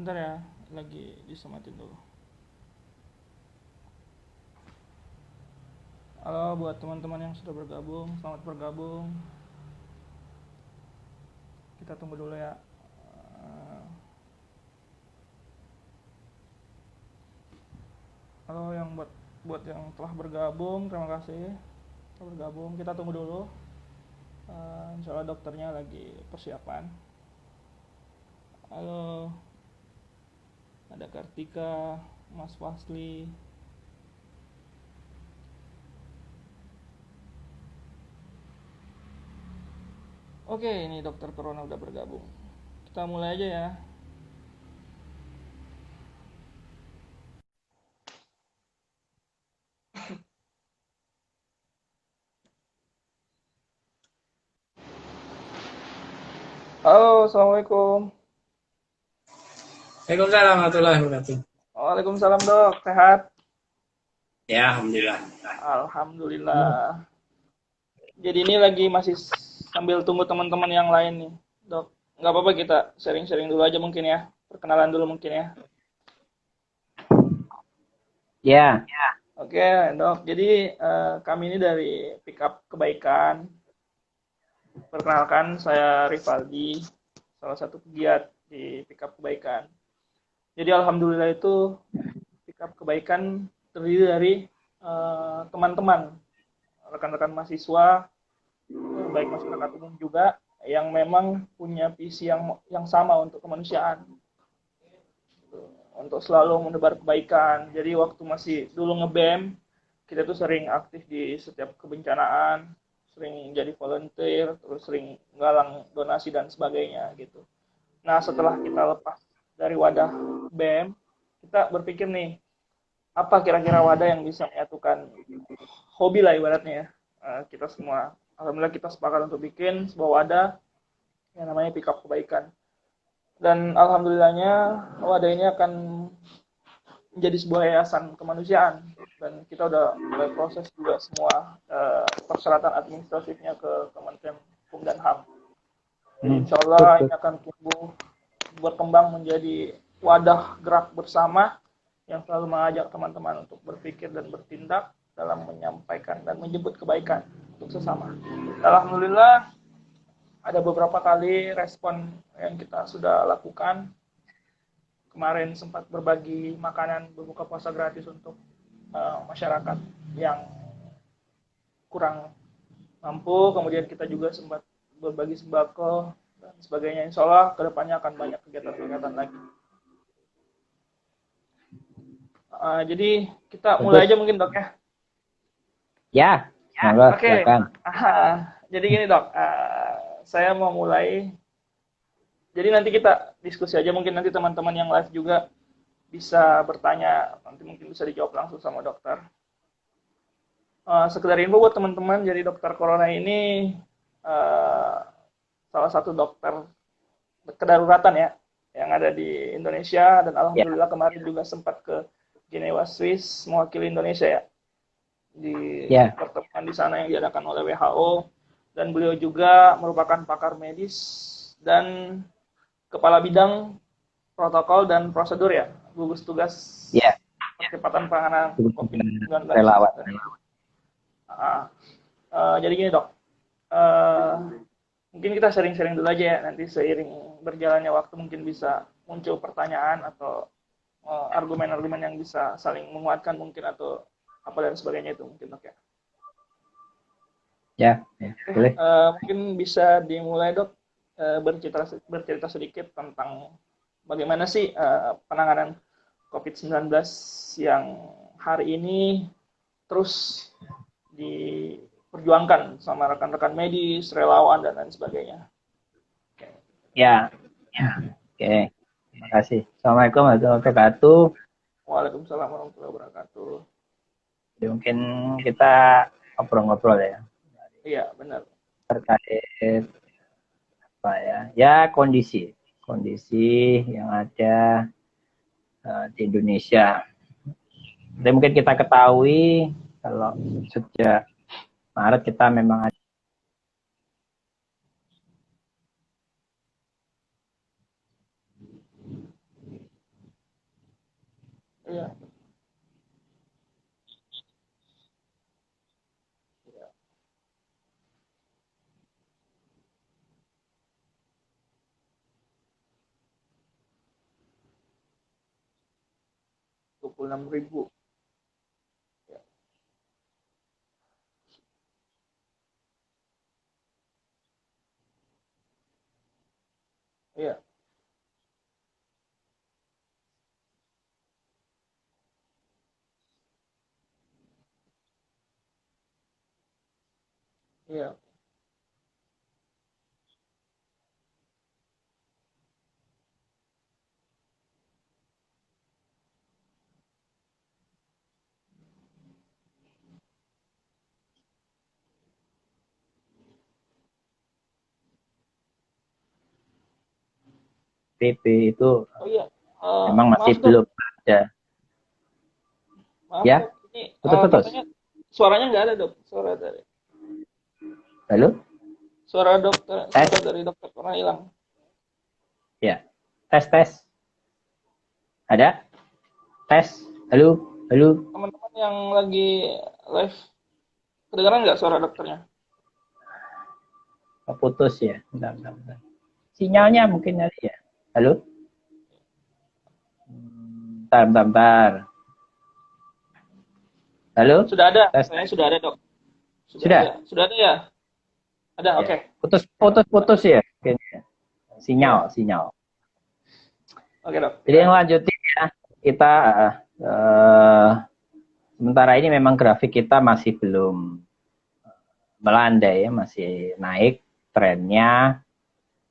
Bentar ya, lagi disematin dulu. Halo buat teman-teman yang sudah bergabung, selamat bergabung. Kita tunggu dulu ya. Eh, Halo yang buat yang telah bergabung, terima kasih telah bergabung. Kita tunggu dulu. Insya Allah dokternya lagi persiapan. Halo, ada Kartika, Mas Fasli. Oke, ini dokter Corona udah bergabung. Kita mulai aja ya. Halo, assalamualaikum. Waalaikumsalam warahmatullahi wabarakatuh. Waalaikumsalam dok, sehat? Ya, alhamdulillah. Alhamdulillah. Jadi ini lagi masih sambil tunggu teman-teman yang lain nih, dok. Nggak apa-apa kita sharing-sharing dulu aja mungkin ya. Perkenalan dulu mungkin ya. Ya, Oke, dok. Jadi kami ini dari Pick Up Kebaikan. Perkenalkan, saya Rivaldi, salah satu pegiat di Pick Up Kebaikan. Jadi alhamdulillah itu Pick Up Kebaikan terdiri dari teman-teman, rekan-rekan mahasiswa, baik masyarakat umum juga yang memang punya visi yang sama untuk kemanusiaan, untuk selalu menebar kebaikan. Jadi waktu masih dulu ngebem, kita tuh sering aktif di setiap kebencanaan, sering jadi volunteer, terus sering galang donasi dan sebagainya gitu. Nah setelah kita lepas dari wadah BEM, kita berpikir nih, apa kira-kira wadah yang bisa menyatukan hobi lah ibaratnya ya. Kita semua, alhamdulillah kita sepakat untuk bikin sebuah wadah yang namanya Pick Up Kebaikan. Dan alhamdulillahnya wadah ini akan menjadi sebuah yayasan kemanusiaan, dan kita udah mulai proses juga semua persyaratan administratifnya ke Kementerian Hukum dan HAM. Jadi insya Allah ini akan tumbuh berkembang menjadi wadah gerak bersama yang selalu mengajak teman-teman untuk berpikir dan bertindak dalam menyampaikan dan menjemput kebaikan untuk sesama. Alhamdulillah ada beberapa kali respon yang kita sudah lakukan. Kemarin sempat berbagi makanan berbuka puasa gratis untuk masyarakat yang kurang mampu. Kemudian kita juga sempat berbagi sembako dan sebagainya. Insya Allah kedepannya akan banyak kegiatan-kegiatan lagi. Jadi kita mulai bagus. aja mungkin dok ya. Ya, monggo Oke. silakan. Jadi gini dok, saya mau mulai. Jadi nanti kita diskusi aja, mungkin nanti teman-teman yang live juga bisa bertanya, nanti mungkin bisa dijawab langsung sama dokter. Sekedar info buat teman-teman, jadi dokter Corona ini uh, salah satu dokter kedaruratan ya, yang ada di Indonesia, dan Ya, alhamdulillah kemarin juga sempat ke Jenewa, Swiss, mewakili Indonesia ya, di ya, pertemuan di sana yang diadakan oleh WHO, dan beliau juga merupakan pakar medis dan kepala bidang protokol dan prosedur ya, gugus tugas ya. percepatan penanganan COVID-19. Relawan. Uh, jadi gini dok, uh, mungkin kita sering-sering dulu aja ya, nanti seiring berjalannya waktu mungkin bisa muncul pertanyaan atau argumen-argumen yang bisa saling menguatkan mungkin, atau apa dan sebagainya itu mungkin dok ya. Ya, ya, boleh. Mungkin bisa dimulai dok, bercerita sedikit tentang bagaimana sih penanganan COVID-19 yang hari ini terus diperjuangkan sama rekan-rekan medis, relawan, dan lain sebagainya. Ya, oke. Terima kasih. Assalamualaikum warahmatullahi wabarakatuh. Waalaikumsalam warahmatullahi wabarakatuh. Jadi mungkin kita ngobrol-ngobrol ya Iya, benar. terkait apa ya? Ya, kondisi yang ada di Indonesia. Jadi mungkin kita ketahui kalau sejak Maret kita memang ada 26.000. Iya, iya, PP itu oh iya. memang masih Maaf dok, belum ada. maaf Ya, dok, ini putus-putus. katanya suaranya nggak ada dok, Halo? suara Tes? dari dokter pernah hilang. Ya. Tes. Ada? Tes? Halo? Halo? Teman-teman yang lagi live, kedengaran nggak suara dokternya? Putus ya. Bentar. Sinyalnya mungkin ada ya. Halo? Bentar. Halo? Sudah ada, Tes. saya sudah ada dok. Sudah? Sudah ada ya? Ada, Ya. oke. Putus ya. Sinyal. Oke dok. Jadi yang lanjutin ya. Kita sementara ini memang grafik kita masih belum melandai ya, masih naik trennya.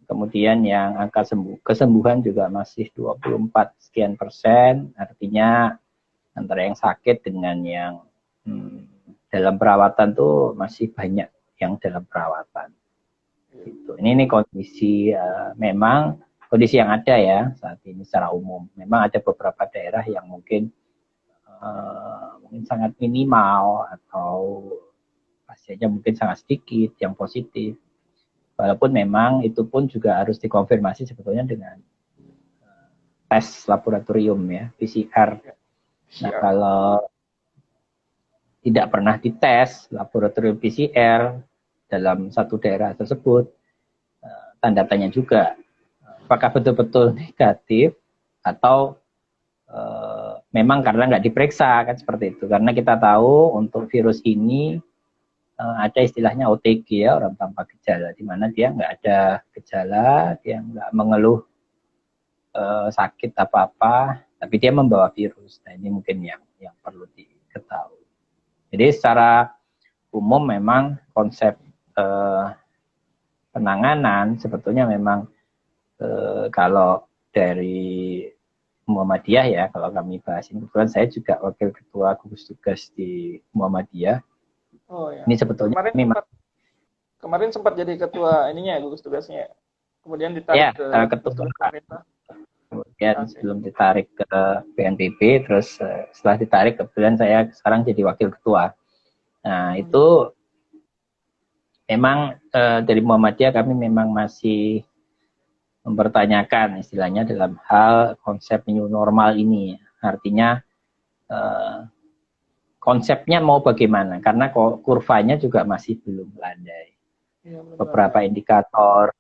Kemudian yang angka kesembuhan juga masih 24 sekian persen, artinya antara yang sakit dengan yang dalam perawatan tuh masih banyak yang dalam perawatan. Gitu. Ini kondisi memang kondisi yang ada ya saat ini secara umum. Memang ada beberapa daerah yang mungkin sangat minimal atau pasiennya mungkin sangat sedikit yang positif. Walaupun memang itu pun juga harus dikonfirmasi sebetulnya dengan tes laboratorium ya, PCR. Nah, kalau tidak pernah dites laboratorium PCR dalam satu daerah tersebut, tanda tanya juga apakah betul-betul negatif atau memang karena nggak diperiksa, kan seperti itu. Karena kita tahu untuk virus ini ada istilahnya OTG ya, orang tanpa gejala, di mana dia nggak ada gejala, dia nggak mengeluh sakit apa-apa, tapi dia membawa virus. Nah ini mungkin yang perlu diketahui. Jadi secara umum memang konsep penanganan sebetulnya memang kalau dari Muhammadiyah ya, kalau kami bahas ini, kebetulan saya juga wakil ketua gugus tugas di Muhammadiyah. Oh ya. Ini sebetulnya kemarin sempat jadi ketua ininya gugus tugasnya. Kemudian ditarik ke ketua pemerintah. Kemudian sebelum ditarik ke BNPB, terus setelah ditarik kebetulan saya sekarang jadi wakil ketua. Nah itu memang dari Muhammadiyah kami memang masih mempertanyakan istilahnya dalam hal konsep new normal ini. Artinya konsepnya mau bagaimana, karena kurvanya juga masih belum landai. Ya, beberapa indikator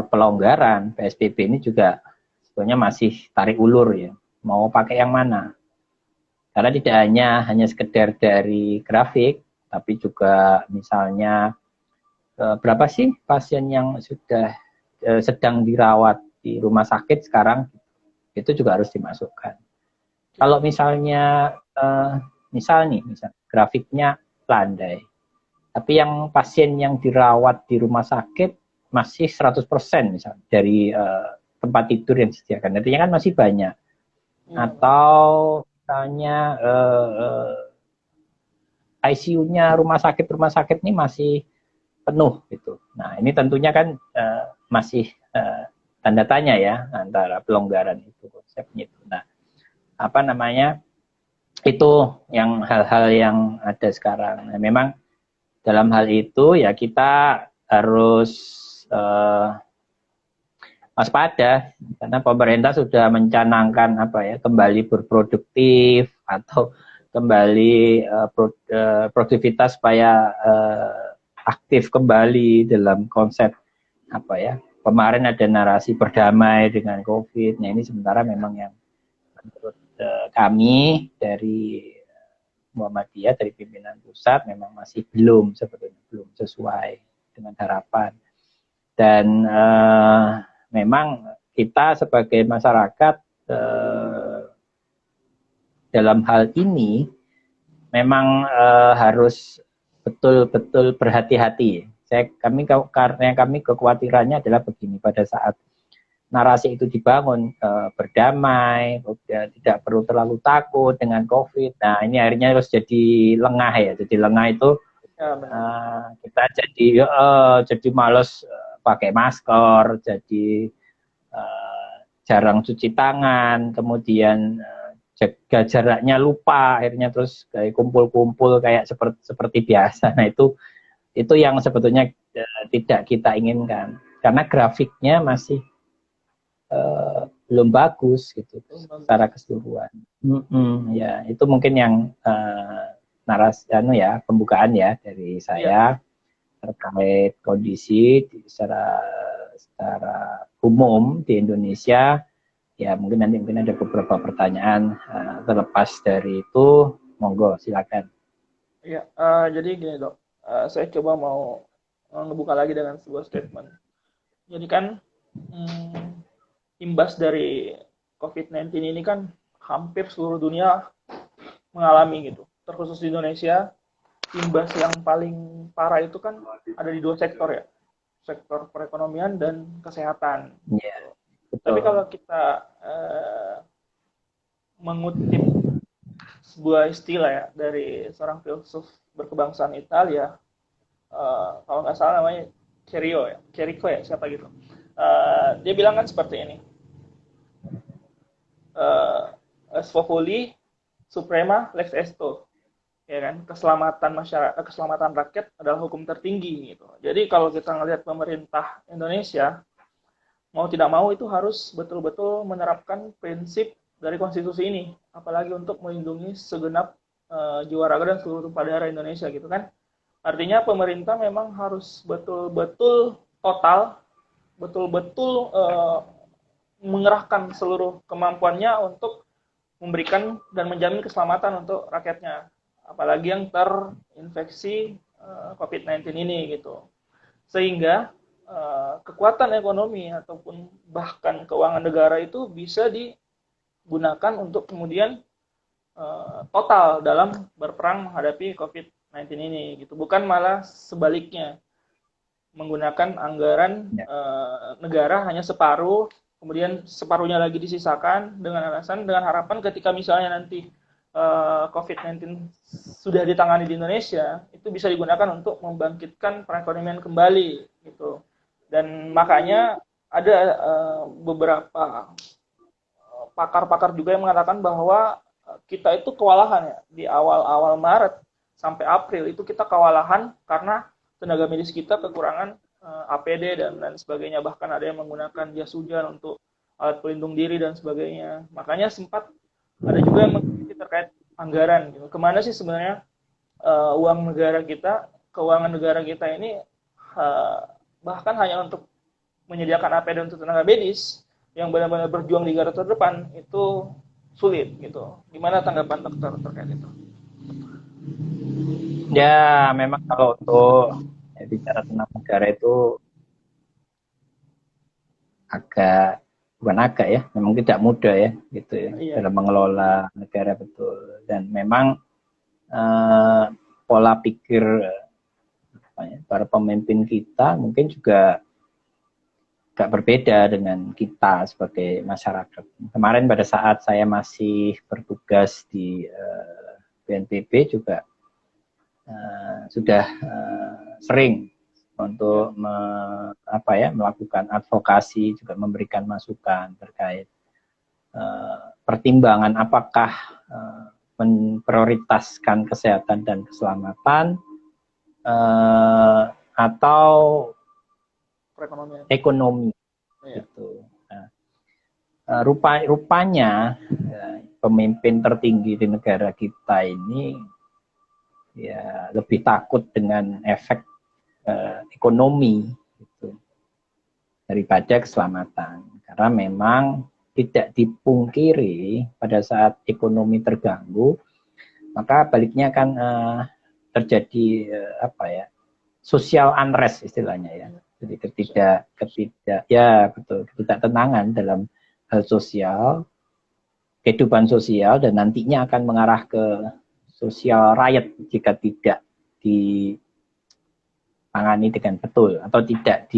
pelonggaran PSBB ini juga sebetulnya masih tarik ulur ya, mau pakai yang mana. Karena tidak hanya sekedar dari grafik, tapi juga misalnya berapa sih pasien yang sudah sedang dirawat di rumah sakit sekarang, itu juga harus dimasukkan. Kalau misalnya misal grafiknya landai, tapi yang pasien yang dirawat di rumah sakit masih 100% misalnya dari tempat tidur yang disediakan, artinya kan masih banyak. Atau misalnya ICU-nya rumah sakit ini masih penuh gitu. Nah ini tentunya kan masih tanda tanya ya antara pelonggaran itu konsepnya itu. Nah itu yang hal-hal yang ada sekarang. Nah, memang dalam hal itu ya kita harus waspada karena pemerintah sudah mencanangkan kembali berproduktif atau kembali produktivitas supaya aktif kembali dalam konsep kemarin ada narasi berdamai dengan COVID. Nah ini sementara memang yang menurut kami dari Muhammadiyah, dari pimpinan pusat memang masih belum sebetulnya belum sesuai dengan harapan. Dan memang kita sebagai masyarakat dalam hal ini memang harus betul-betul berhati-hati. Karena kami kekhawatirannya adalah begini, pada saat narasi itu dibangun berdamai, tidak perlu terlalu takut dengan COVID. Nah ini akhirnya harus jadi lengah ya. Jadi lengah itu kita jadi malas pakai masker, jadi jarang cuci tangan, kemudian jaga jaraknya lupa, akhirnya terus kayak kumpul-kumpul kayak seperti biasa. Nah itu yang sebetulnya tidak kita inginkan, karena grafiknya masih belum bagus gitu secara keseluruhan. Ya itu mungkin yang narasi pembukaan ya dari saya terkait kondisi secara umum di Indonesia. Ya mungkin nanti ada beberapa pertanyaan terlepas dari itu, monggo silakan. Ya, jadi gini dok, saya coba mau ngebuka lagi dengan sebuah statement. Jadi kan imbas dari COVID-19 ini kan hampir seluruh dunia mengalami gitu. Terkhusus di Indonesia, imbas yang paling parah itu kan ada di 2 sektor ya. Sektor perekonomian dan kesehatan. Yeah, betul. Tapi kalau kita mengutip sebuah istilah ya dari seorang filsuf berkebangsaan Italia, kalau nggak salah namanya Cerico ya, siapa gitu. Dia bilang kan seperti ini, Svofoli Suprema Lex Esto, ya kan, keselamatan masyarakat, keselamatan rakyat adalah hukum tertinggi gitu. Jadi kalau kita ngelihat pemerintah Indonesia, mau tidak mau itu harus betul-betul menerapkan prinsip dari konstitusi ini, apalagi untuk melindungi segenap jiwa raga dan seluruh tumpah darah Indonesia gitu kan. Artinya pemerintah memang harus betul-betul total, betul-betul mengerahkan seluruh kemampuannya untuk memberikan dan menjamin keselamatan untuk rakyatnya, apalagi yang terinfeksi COVID-19 ini gitu. Sehingga kekuatan ekonomi ataupun bahkan keuangan negara itu bisa digunakan untuk kemudian total dalam berperang menghadapi COVID-19 ini gitu. Bukan malah sebaliknya, menggunakan anggaran negara hanya separuh, kemudian separuhnya lagi disisakan dengan harapan ketika misalnya nanti COVID-19 sudah ditangani di Indonesia, itu bisa digunakan untuk membangkitkan perekonomian kembali gitu. Dan makanya ada beberapa pakar-pakar juga yang mengatakan bahwa kita itu kewalahan ya, di awal-awal Maret sampai April itu kita kewalahan karena tenaga medis kita kekurangan APD dan sebagainya, bahkan ada yang menggunakan jas hujan untuk alat pelindung diri dan sebagainya. Makanya sempat ada juga yang mengkritik terkait anggaran gitu. Kemana sih sebenarnya uang negara kita, keuangan negara kita ini bahkan hanya untuk menyediakan APD untuk tenaga medis yang benar-benar berjuang di garda terdepan itu sulit gitu. Gimana tanggapan dokter terkait itu? Ya, memang kalau untuk bicara tentang negara itu bukan agak ya, memang tidak mudah ya, gitu ya, dalam mengelola negara betul. Dan memang pola pikir para pemimpin kita mungkin juga agak berbeda dengan kita sebagai masyarakat. Kemarin pada saat saya masih bertugas di BNPB juga sudah sering untuk melakukan advokasi, juga memberikan masukan terkait pertimbangan apakah memprioritaskan kesehatan dan keselamatan atau ekonomi gitu. Nah, rupanya pemimpin tertinggi di negara kita ini ya lebih takut dengan efek ekonomi gitu. daripada keselamatan. Karena memang tidak dipungkiri pada saat ekonomi terganggu, maka baliknya akan terjadi apa ya, social unrest istilahnya ya. Jadi ketidaktenangan dalam hal sosial, kehidupan sosial, dan nantinya akan mengarah ke social riot jika tidak ditangani dengan betul atau tidak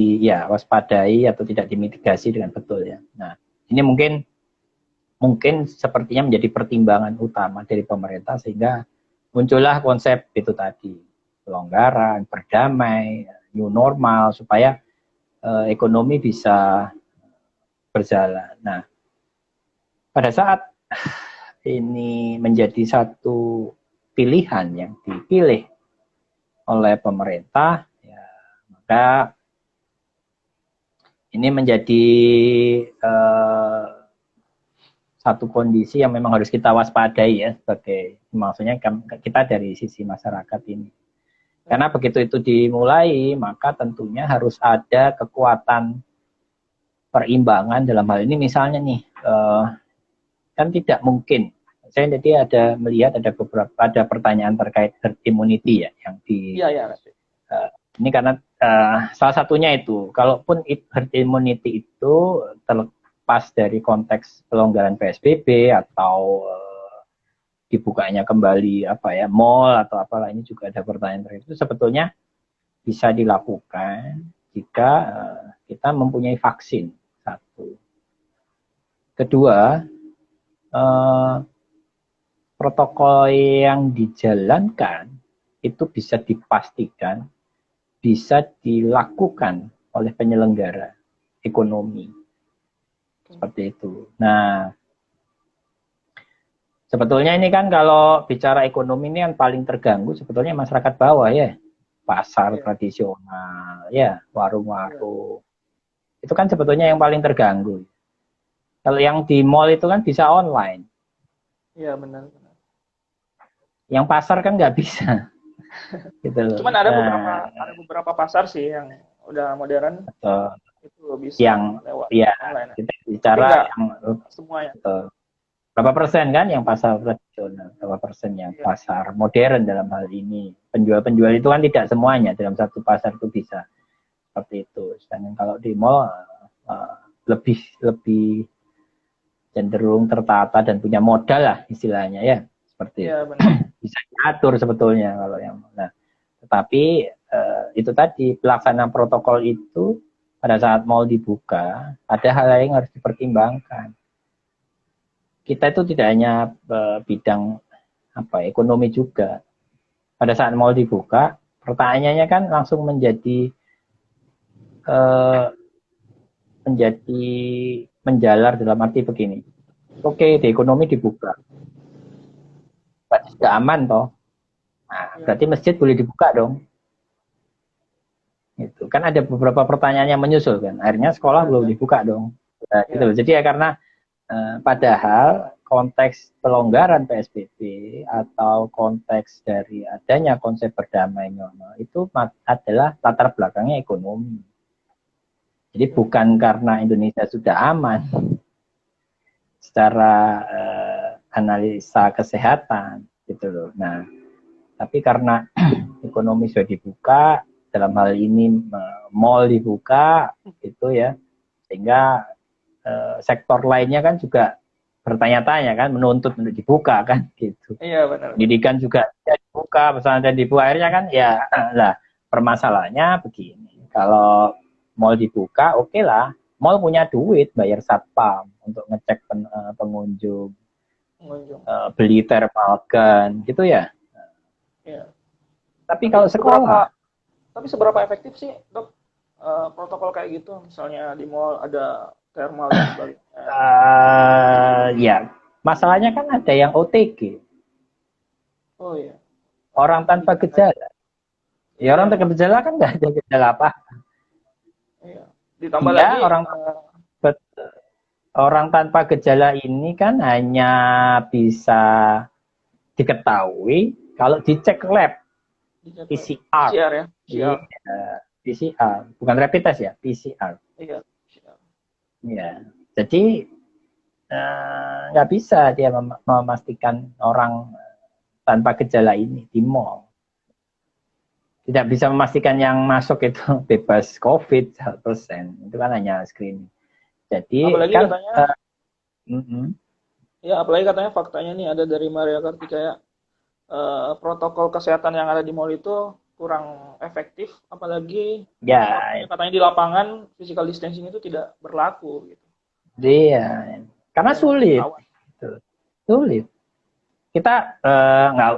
waspadai atau tidak dimitigasi dengan betul ya. Nah, ini mungkin sepertinya menjadi pertimbangan utama dari pemerintah sehingga muncullah konsep itu tadi, pelonggaran, berdamai, new normal supaya ekonomi bisa berjalan. Nah, pada saat ini menjadi satu pilihan yang dipilih oleh pemerintah, ya, maka ini menjadi satu kondisi yang memang harus kita waspadai ya, sebagai maksudnya kita dari sisi masyarakat ini. Karena begitu itu dimulai, maka tentunya harus ada kekuatan perimbangan dalam hal ini. Misalnya nih, kan tidak mungkin. Saya jadi melihat ada pertanyaan terkait herd immunity ya, yang ini karena salah satunya itu, kalaupun herd immunity itu terlepas dari konteks pelonggaran PSBB atau dibukanya kembali mall atau apalah, ini juga ada pertanyaan terkait itu, sebetulnya bisa dilakukan jika kita mempunyai vaksin. Satu. Kedua, protokol yang dijalankan itu bisa dipastikan bisa dilakukan oleh penyelenggara ekonomi. Seperti itu. Nah, sebetulnya ini kan kalau bicara ekonomi ini yang paling terganggu sebetulnya masyarakat bawah ya. Pasar tradisional, ya, warung-warung. Itu kan sebetulnya yang paling terganggu. Kalau yang di mall itu kan bisa online. Iya, benar. Yang pasar kan nggak bisa. Gitu. Cuman ada beberapa pasar sih yang udah modern. Itu bisa yang lewat online. Kita bicara yang semuanya. Berapa persen kan yang pasar tradisional, berapa persen yang pasar modern dalam hal ini. Penjual-penjual itu kan tidak semuanya dalam satu pasar itu bisa seperti itu. Sedangkan kalau di mall lebih cenderung tertata dan punya modal lah istilahnya ya, seperti itu. Bisa diatur sebetulnya kalau yang. Nah, tetapi itu tadi pelaksanaan protokol itu pada saat mall dibuka ada hal lain yang harus dipertimbangkan. Kita itu tidak hanya bidang ekonomi juga. Pada saat mall dibuka, pertanyaannya kan langsung menjadi menjalar dalam arti begini. Oke, di ekonomi dibuka. Berarti sudah aman toh. Nah, berarti masjid boleh dibuka dong. Itu kan ada beberapa pertanyaan yang menyusul kan. Akhirnya sekolah belum dibuka dong. Nah, gitu. Jadi ya karena padahal konteks pelonggaran PSBB atau konteks dari adanya konsep berdamai normal itu adalah latar belakangnya ekonomi. Jadi bukan karena Indonesia sudah aman secara analisa kesehatan gitu loh. Nah, tapi karena ekonomi sudah dibuka, dalam hal ini mall dibuka gitu ya, sehingga sektor lainnya kan juga bertanya-tanya kan, menuntut untuk dibuka kan gitu. Iya benar. Pendidikan juga dibuka, pesantren dibuka, akhirnya kan ya lah permasalahannya begini. Kalau mall dibuka, oke lah, mall punya duit bayar satpam untuk ngecek pengunjung, beli thermal gun gitu ya. Iya. Tapi kalau sekolah, seberapa efektif sih dok protokol kayak gitu? Misalnya di mall ada thermal dan sebagainya. Ya, masalahnya kan ada yang OTG. Oh iya. Orang tanpa gejala. Ya orang tanpa gejala kan nggak ada gejala apa. Iya. Ditambah lagi orang tanpa gejala ini kan hanya bisa diketahui kalau dicek lab. PCR. PCR ya. PCR. Bukan rapid test ya, PCR. Iya. Ya, jadi nggak bisa dia memastikan orang tanpa gejala ini di mall. Tidak bisa memastikan yang masuk itu bebas COVID 100%. Itu kan hanya screening. Jadi Apalagi kan katanya, mm-mm. apalagi katanya faktanya nih ada dari Maria Kartika ya, protokol kesehatan yang ada di mall itu kurang efektif, apalagi faktanya Ya, katanya di lapangan physical distancing itu tidak berlaku gitu. dia karena Yang sulit, rawan. sulit. Kita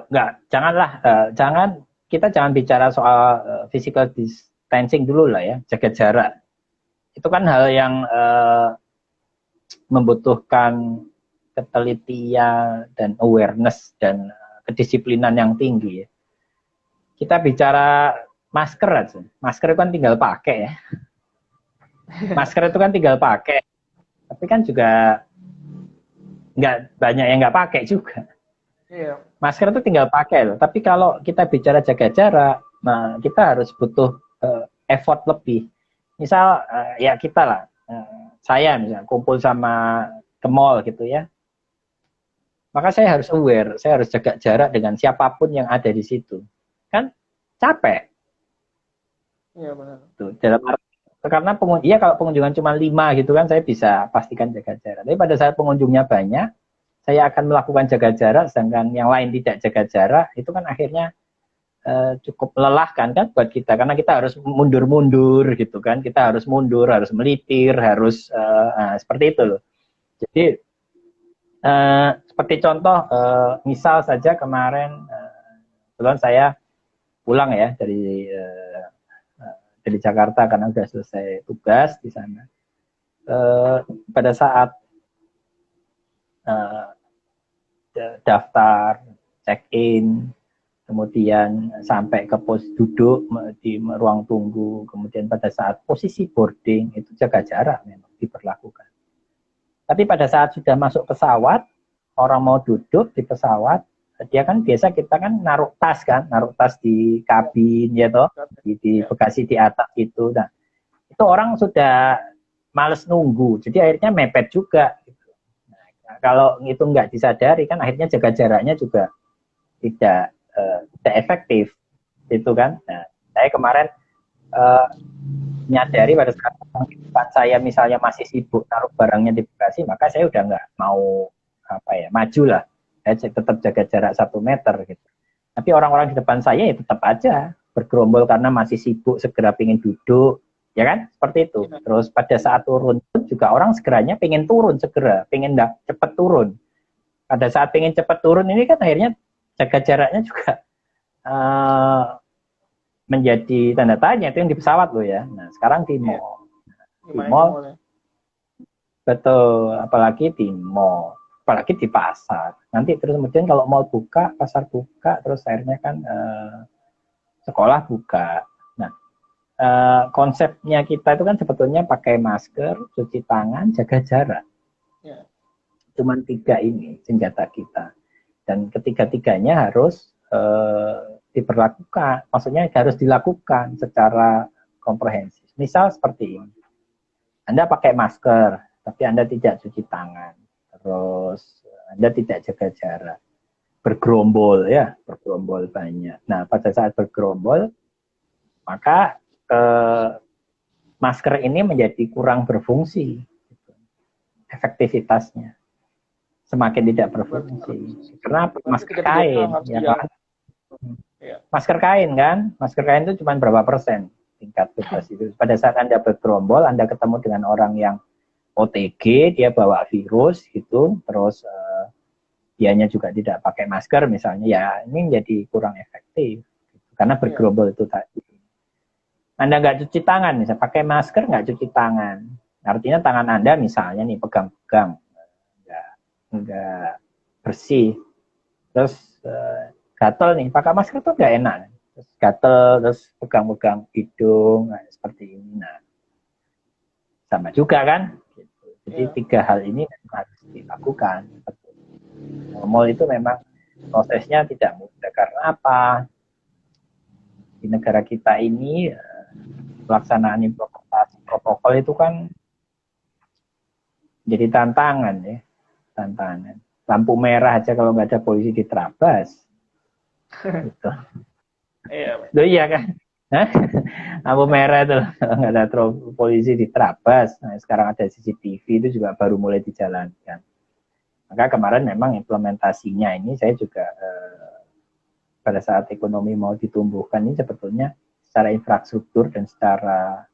nggak janganlah jangan kita jangan bicara soal physical distancing dulu lah ya, jaga jarak. Itu kan hal yang membutuhkan ketelitian dan awareness dan kedisiplinan yang tinggi ya. Kita bicara masker aja. Masker itu kan tinggal pakai ya. Masker itu kan tinggal pakai. Tapi kan juga nggak banyak yang nggak pakai juga. Iya. Masker itu tinggal pakai loh. Tapi kalau kita bicara jaga jarak, nah kita harus butuh effort lebih. Misal ya kita lah, saya misalnya kumpul sama ke mall gitu ya. Maka saya harus aware, saya harus jaga jarak dengan siapapun yang ada di situ. Kan capek. Iya benar. Tuh, dalam arti, karena ya kalau pengunjungan cuma 5 gitu kan saya bisa pastikan jaga jarak. Tapi pada saat pengunjungnya banyak, saya akan melakukan jaga jarak, sedangkan yang lain tidak jaga jarak, itu kan akhirnya cukup melelahkan kan buat kita, karena kita harus mundur-mundur gitu kan, kita harus mundur, harus melipir, harus seperti itu loh. Jadi seperti contoh, misal saja kemarin, kebetulan saya pulang ya dari Jakarta karena sudah selesai tugas di sana. Pada saat daftar, check-in, kemudian sampai ke pos duduk di ruang tunggu, kemudian pada saat posisi boarding itu jaga jarak memang diberlakukan. Tapi pada saat sudah masuk pesawat, orang mau duduk di pesawat, dia kan biasa kita kan naruh tas di kabin ya toh, di bagasi di atas itu. Nah, itu orang sudah males nunggu, jadi akhirnya mepet juga. Nah, kalau itu nggak disadari kan akhirnya jaga jaraknya juga tidak efektif, itu kan. Nah, saya kemarin menyadari pada saat saya misalnya masih sibuk taruh barangnya di bagasi, maka saya udah nggak mau maju lah, saya tetap jaga jarak 1 meter gitu. Tapi orang-orang di depan saya ya tetap aja bergerombol karena masih sibuk segera pengen duduk, ya kan, seperti itu. Terus pada saat turun pun juga orang segeranya pengen turun segera, pengen cepet turun. Pada saat pengen cepet turun ini kan akhirnya jaga jaraknya juga menjadi tanda tanya, itu yang di pesawat loh ya. Nah sekarang di mall, betul, apalagi di mall, apalagi di pasar. Nanti terus kemudian kalau mall buka, pasar buka, terus akhirnya kan sekolah buka. Nah konsepnya kita itu kan sebetulnya pakai masker, cuci tangan, jaga jarak. Cuman 3 ini senjata kita. Dan ketiga-tiganya harus diberlakukan, maksudnya harus dilakukan secara komprehensif. Misal seperti ini, Anda pakai masker, tapi Anda tidak cuci tangan, terus Anda tidak jaga jarak, bergerombol banyak. Nah, pada saat bergerombol, maka masker ini menjadi kurang berfungsi, efektivitasnya semakin tidak berfungsi. Karena masker kain, ya kan? Masker kain kan, masker kain itu cuma berapa persen tingkat bebas itu. Pada saat Anda bergerombol, Anda ketemu dengan orang yang OTG, dia bawa virus gitu, terus dianya juga tidak pakai masker misalnya, ya ini menjadi kurang efektif gitu, karena bergerombol itu tadi. Anda nggak cuci tangan, misalnya pakai masker nggak cuci tangan, artinya tangan Anda misalnya nih pegang-pegang, nggak bersih, terus gatel nih, pakai masker tuh nggak enak, terus gatel, terus pegang-pegang hidung, nah, seperti ini. Nah, sama juga kan, gitu. Jadi 3 hal ini harus dilakukan. Mall itu memang prosesnya tidak mudah, karena apa? Di negara kita ini pelaksanaan implementasi protokol itu kan Jadi tantangan ya, tantangan. Lampu merah aja kalau nggak ada polisi diterabas. Gitu. Iya. Iya kan? Hah? Lampu merah itu nggak ada polisi diterabas. Nah, sekarang ada CCTV itu juga baru mulai dijalankan. Maka kemarin memang implementasinya ini saya juga pada saat ekonomi mau ditumbuhkan ini sebetulnya secara infrastruktur dan secara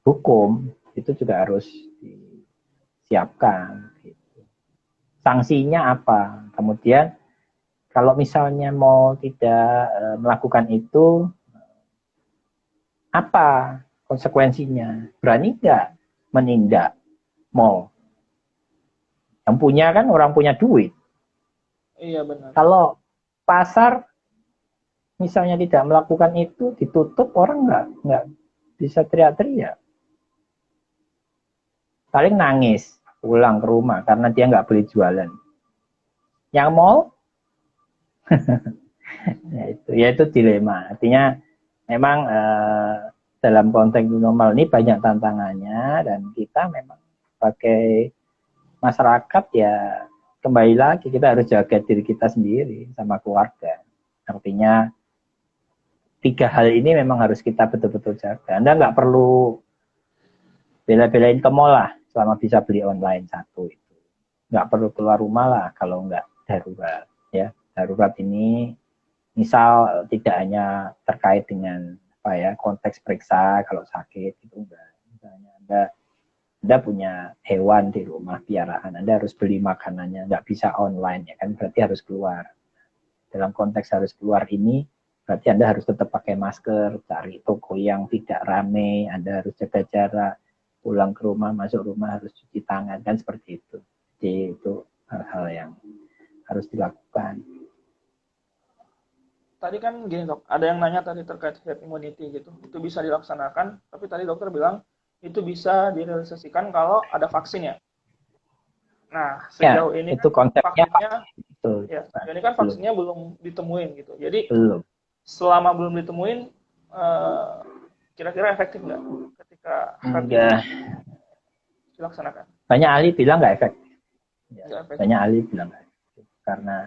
hukum itu juga harus disiapkan. Gitu. Sanksinya apa? Kemudian kalau misalnya mau tidak melakukan itu, apa konsekuensinya? Berani nggak menindak mall? Yang punya kan orang punya duit. Iya benar. Kalau pasar misalnya tidak melakukan itu, ditutup, orang nggak bisa teriak-teriak. Paling nangis pulang ke rumah karena dia nggak boleh jualan. Yang mall, ya itu dilema. Artinya memang dalam konteks normal ini banyak tantangannya dan kita memang sebagai masyarakat ya kembali lagi kita harus jaga diri kita sendiri sama keluarga. Artinya 3 hal ini memang harus kita betul-betul jaga. Anda nggak perlu bela-belain ke mall lah selama bisa beli online satu itu. Nggak perlu keluar rumah lah kalau nggak darurat. Ya, darurat ini misal tidak hanya terkait dengan apa ya konteks periksa kalau sakit itu enggak. Misalnya Anda punya hewan di rumah piaraan, Anda harus beli makanannya, nggak bisa online ya kan berarti harus keluar. Dalam konteks harus keluar ini berarti Anda harus tetap pakai masker, cari toko yang tidak ramai, Anda harus jaga jarak, pulang ke rumah, masuk rumah harus cuci tangan, kan seperti itu. Jadi itu hal-hal yang harus dilakukan. Tadi kan gini dok, ada yang nanya tadi terkait herd immunity gitu. Itu bisa dilaksanakan, tapi tadi dokter bilang itu bisa direalisasikan kalau ada vaksin ya. Nah, Ya, sejauh ini itu kan konsepnya vaksinnya, itu. ya, sejauh ini kan vaksinnya belum ditemuin gitu. Jadi Belum. selama belum ditemuin, kira-kira efektif nggak ketika herd Enggak. immunity dilaksanakan? Banyak ahli bilang nggak efektif. Ya, Nggak efektif. banyak ahli bilang nggak efektif. Karena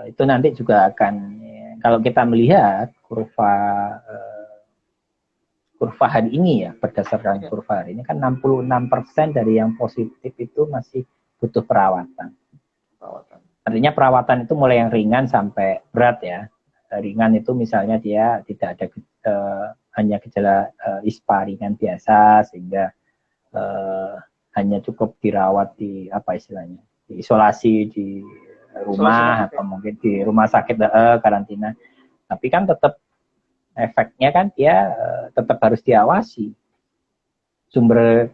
itu nanti juga akan, kalau kita melihat kurva hari ini ya, berdasarkan kurva hari ini kan 66% dari yang positif itu masih butuh perawatan. Artinya perawatan itu mulai yang ringan sampai berat ya. Ringan itu misalnya dia tidak ada hanya gejala ISPA ringan biasa sehingga hanya cukup dirawat di apa istilahnya, diisolasi di rumah atau mungkin di rumah sakit karantina. Tapi kan tetap efeknya kan dia tetap harus diawasi. Sumber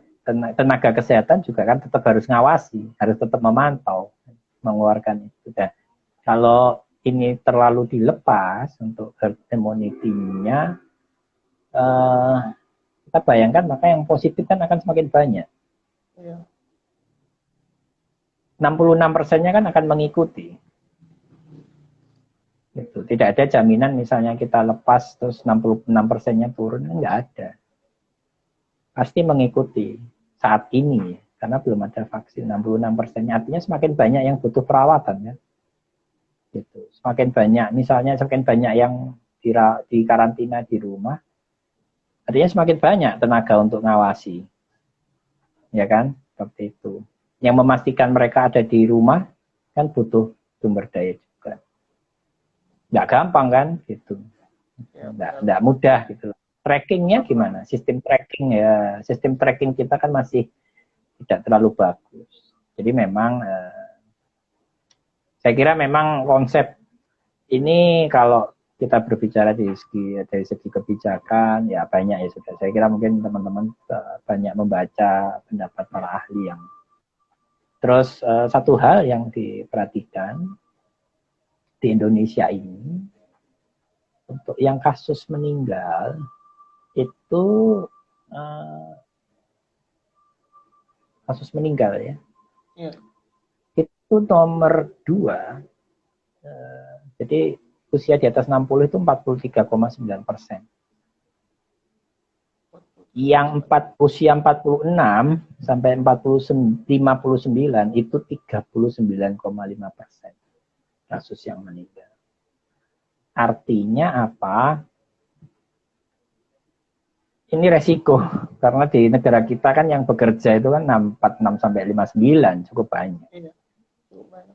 tenaga kesehatan juga kan tetap harus ngawasi, harus tetap memantau, mengeluarkan itu. Dan kalau ini terlalu dilepas untuk herd immunity-nya, kita bayangkan maka yang positif kan akan semakin banyak. 66%-nya kan akan mengikuti. Gitu. Tidak ada jaminan misalnya kita lepas terus 66%-nya turun, nggak ada. Pasti mengikuti saat ini karena belum ada vaksin. 66%-nya artinya semakin banyak yang butuh perawatan ya. Gitu. Semakin banyak misalnya semakin banyak yang di karantina di rumah, artinya semakin banyak tenaga untuk ngawasi. Ya kan? Seperti itu. Yang memastikan mereka ada di rumah kan butuh sumber daya juga. Nggak gampang kan gitu. Nggak mudah gitu. Trackingnya gimana? Sistem tracking kita kan masih tidak terlalu bagus. Jadi memang saya kira memang konsep ini kalau kita berbicara dari segi kebijakan ya banyak ya sudah. Saya kira mungkin teman-teman banyak membaca pendapat para ahli yang. Terus satu hal yang diperhatikan di Indonesia ini untuk yang kasus meninggal itu kasus meninggal ya. Itu nomor 2. Jadi usia di atas 60 itu 43,9%. Yang usia 46 sampai 59 itu 39,5% kasus yang meninggal. Artinya apa? Ini resiko, karena di negara kita kan yang bekerja itu kan 46 sampai 59 cukup banyak. Iya, cukup banyak.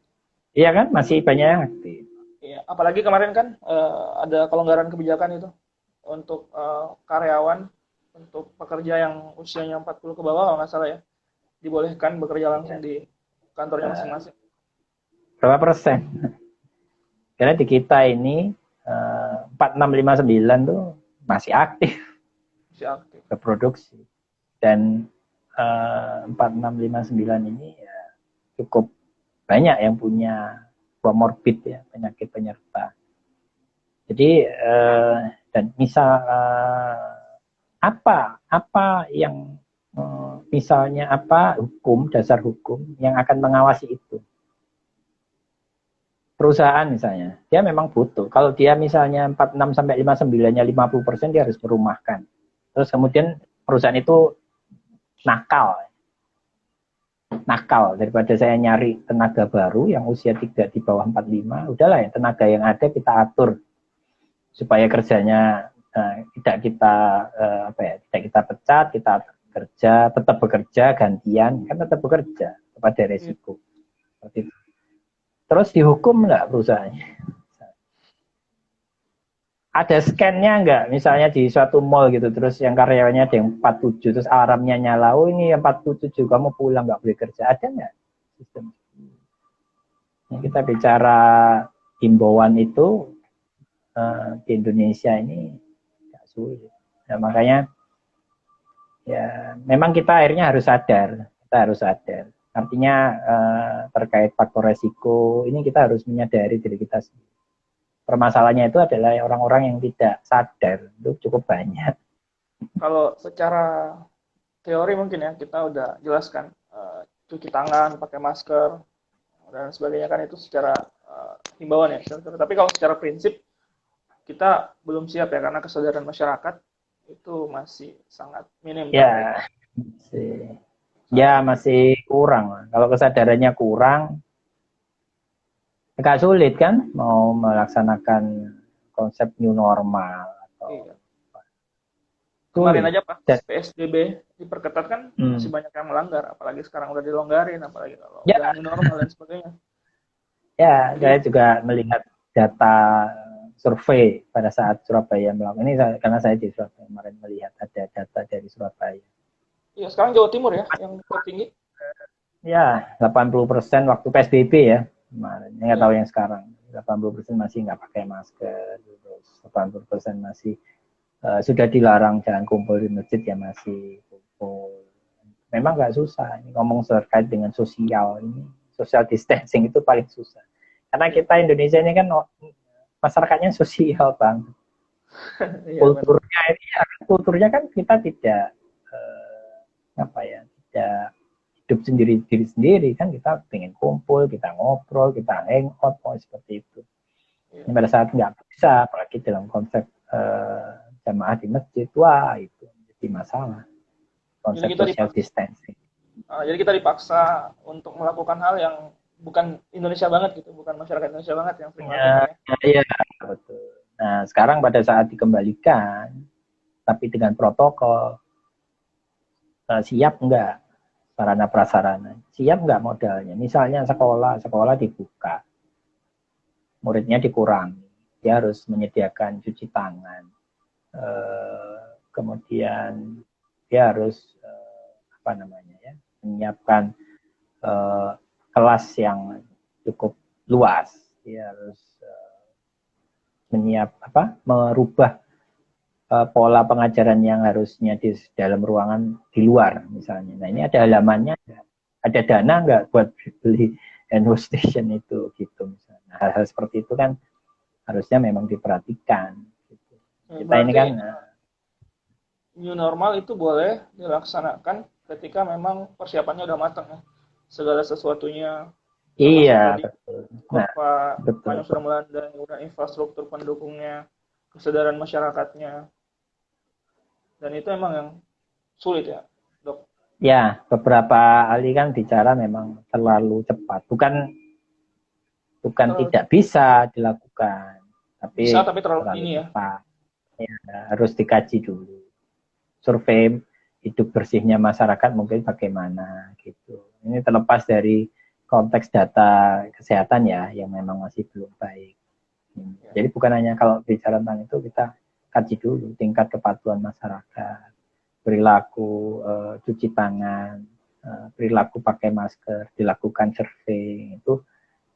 Iya kan, masih banyak yang aktif. Iya, apalagi kemarin kan ada kelonggaran kebijakan itu untuk karyawan, untuk pekerja yang usianya 40 ke bawah kalau nggak salah ya, dibolehkan bekerja langsung di kantornya masing-masing. Berapa persen? Karena di kita ini 4659 tuh masih aktif. Berproduksi, dan 4659 ini ya, cukup banyak yang punya komorbid ya, penyakit penyerta. Jadi dan misal apa yang misalnya apa dasar hukum yang akan mengawasi itu? Perusahaan misalnya, dia memang butuh. Kalau dia misalnya 46 sampai 59-nya 50%, dia harus merumahkan. Terus kemudian perusahaan itu nakal daripada saya nyari tenaga baru yang usia tidak di bawah 45, udahlah ya tenaga yang ada kita atur supaya kerjanya tidak kita pecat, kita tetap bekerja gantian, kan tetap bekerja kepada resiko. Seperti itu. Terus dihukum nggak perusahaannya? Ada scan-nya nggak? Misalnya di suatu mall gitu, terus yang karyawannya ada yang 47, terus alarmnya nyala, oh ini yang 47, kamu pulang nggak boleh kerja. Ada nggak sistem? Nah, kita bicara himbauan itu di Indonesia ini nggak sulit. Nah, makanya ya memang kita akhirnya harus sadar. Artinya terkait faktor resiko, ini kita harus menyadari diri kita sendiri. Permasalahannya itu adalah orang-orang yang tidak sadar, itu cukup banyak. Kalau secara teori mungkin ya kita udah jelaskan cuci tangan, pakai masker dan sebagainya kan itu secara himbauan ya. Tapi kalau secara prinsip kita belum siap ya karena kesadaran masyarakat itu masih sangat minim. Masih kurang. Kalau kesadarannya kurang, agak sulit kan mau melaksanakan konsep new normal atau kemarin aja Pak PSBB diperketat kan masih banyak yang melanggar, apalagi sekarang udah dilonggarin, apalagi kalau udah new normal dan sebagainya. Ya, saya juga melihat data survei pada saat Surabaya melakukan ini, karena saya di Surabaya kemarin melihat ada data dari Surabaya. Iya, sekarang Jawa Timur ya yang tertinggi. Ya, 80% waktu PSBB ya. Kemarin, nggak tahu yang sekarang. 80% masih nggak pakai masker, terus 80% masih sudah dilarang jangan kumpul di masjid ya masih kumpul. Memang nggak susah. Ini ngomong terkait dengan sosial ini, social distancing itu paling susah. Karena kita Indonesia ini kan masyarakatnya sosial bang. Kulturnya kan kita tidak tidak hidup diri sendiri kan, kita pengen kumpul, kita ngobrol, kita hangout, seperti itu. Ini pada saat nggak bisa, apalagi dalam konsep jamaah di masjid, wah itu jadi masalah konsep social distancing. Jadi kita dipaksa untuk melakukan hal yang bukan Indonesia banget gitu, bukan masyarakat Indonesia banget yang sering melakukan. Iya, betul. Nah sekarang pada saat dikembalikan, tapi dengan protokol, siap enggak sarana prasarana, siap nggak modalnya? Misalnya sekolah dibuka, muridnya dikurangi, dia harus menyediakan cuci tangan, kemudian dia harus menyiapkan kelas yang cukup luas, dia harus merubah pola pengajaran yang harusnya di dalam ruangan di luar misalnya. Nah ini ada halamannya, ada dana nggak buat beli hand station itu gitu misalnya. Hal-hal seperti itu kan harusnya memang diperhatikan. Gitu. Kita ini kan new normal itu boleh dilaksanakan ketika memang persiapannya udah matang ya. Segala sesuatunya. Iya betul. Betul. Sudah melandai, udah infrastruktur pendukungnya, kesadaran masyarakatnya. Dan itu emang yang sulit ya, Dok? Ya, beberapa ahli kan bicara memang terlalu cepat. Bukan tidak bisa dilakukan, Bisa tapi tapi terlalu terlalu ini ya. cepat. Ya, harus dikaji dulu. Survei hidup bersihnya masyarakat mungkin bagaimana gitu. Ini terlepas dari konteks data kesehatan ya, yang memang masih belum baik. Jadi bukan hanya kalau bicara tentang itu, kita kaji dulu tingkat kepatuhan masyarakat, perilaku cuci tangan, perilaku pakai masker, dilakukan survei itu